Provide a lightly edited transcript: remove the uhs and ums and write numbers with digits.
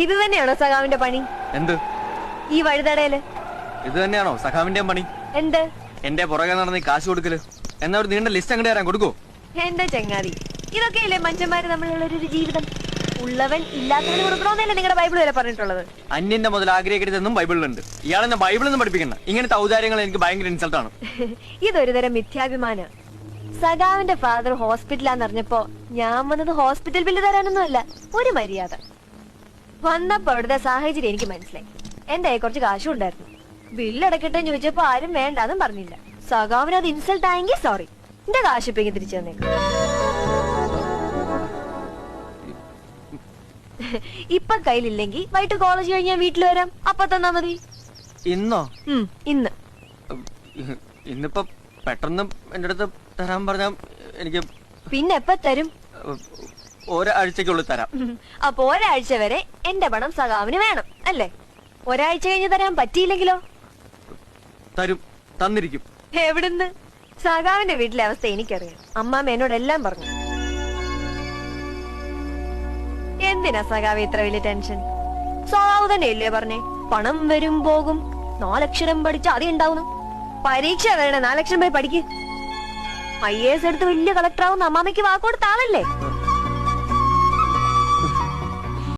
ഇത് തന്നെയാണോ സഖാവിന്റെ പണി? എന്ത് ഈ വഴുതടയില് ഇത് തന്നെയാണോ സഖാവിന്റെയും പണി? എന്ത്? എന്റെ പുറകെ നടന്ന് ഈ കാശ് കൊടുക്കല്. എന്നാ ഒരു നീണ്ട ലിസ്റ്റ് അങ്ങോട്ട് തരാൻ കൊടുക്കോ? എന്റെ ചങ്ങാതി, ഇതൊക്കെയല്ലേ മനുഷ്യന്മാര് തമ്മിലുള്ള ഒരു ജീവിതം. ഉള്ളവൻ ഇല്ലാത്തവന് കൊടുക്കണമെന്നല്ലേ നിങ്ങളുടെ ബൈബിൾ വരെ പറഞ്ഞിട്ടുള്ളത്? അന്യന്റെ മുതൽ ആഗ്രഹിക്കരുതെന്നും ബൈബിളിലുണ്ട്. ഇയാളെന്നെ ബൈബിളൊന്നും പഠിപ്പിക്കണ്ട. ഇങ്ങനത്തെ ഔദാര്യങ്ങൾ എനിക്ക് ഭയങ്കര ഇൻസൾട്ടാണ്. ഇതൊരു തരം മിഥ്യാഭിമാന. സഖാവിന്റെ ഫാദർ ഹോസ്പിറ്റലാന്ന് അറിഞ്ഞപ്പോ ഞാൻ വന്നത് ഹോസ്പിറ്റൽ ബില്ല് തരാനൊന്നും അല്ല, ഒരു മര്യാദ. വന്നപ്പോ അവിടുത്തെ സാഹചര്യം എനിക്ക് മനസ്സിലായി. എന്റെ കയ്യിൽ കുറച്ച് കാശും ഉണ്ടായിരുന്നു. ബില്ലടക്കട്ടെ ചോദിച്ചപ്പോ ആരും വേണ്ടാന്നും പറഞ്ഞില്ല. സഖാവിന് അത് ഇൻസൾട്ട് ആയെങ്കിൽ സോറി, എന്റെ കാശ് ഇപ്പൊ തിരിച്ചു തന്നേക്കും. ഇപ്പൊ കയ്യിലില്ലെങ്കിൽ വൈകിട്ട് കോളേജ് കഴിഞ്ഞാൽ വീട്ടിൽ വരാം, അപ്പൊ തന്നാ മതി. ഇന്നോ? ഇന്ന്. ഇന്നിപ്പോ പെട്ടെന്ന് എന്റെ അടുത്ത് തരാൻ പറഞ്ഞ എനിക്ക് പിന്നെ എപ്പ തരും? ഒരാഴ്ചക്കുള്ളിൽ തരാം. അപ്പൊ ഒരാഴ്ച വരെ എന്റെ പണം സഖാവിന് വേണം അല്ലേ? ഒരാഴ്ച കഴിഞ്ഞ് തരാൻ പറ്റിയില്ലെങ്കിലോ? തരും, തന്നിരിക്കും. എവിടുന്ന്? സഖാവിന്റെ വീട്ടിലെ അവസ്ഥ എനിക്കറിയാം. അമ്മാമ്മ എന്നോടെല്ലാം പറഞ്ഞു. എന്തിനാ സഖാവ് ഇത്ര വലിയ ടെൻഷൻ? സഖാവ് തന്നെ ഇല്ലേ പറഞ്ഞേ, പണം വരും പോകും, 4 അക്ഷരം പഠിച്ച അത് ഉണ്ടാവുന്നു. പരീക്ഷ വരണേ 4 അക്ഷരം പോയി പഠിക്ക്. IAS എടുത്ത് വലിയ കളക്ടർ ആവുന്ന അമ്മാമ്മയ്ക്ക് വാക്കുകൊടുത്ത ആളല്ലേ?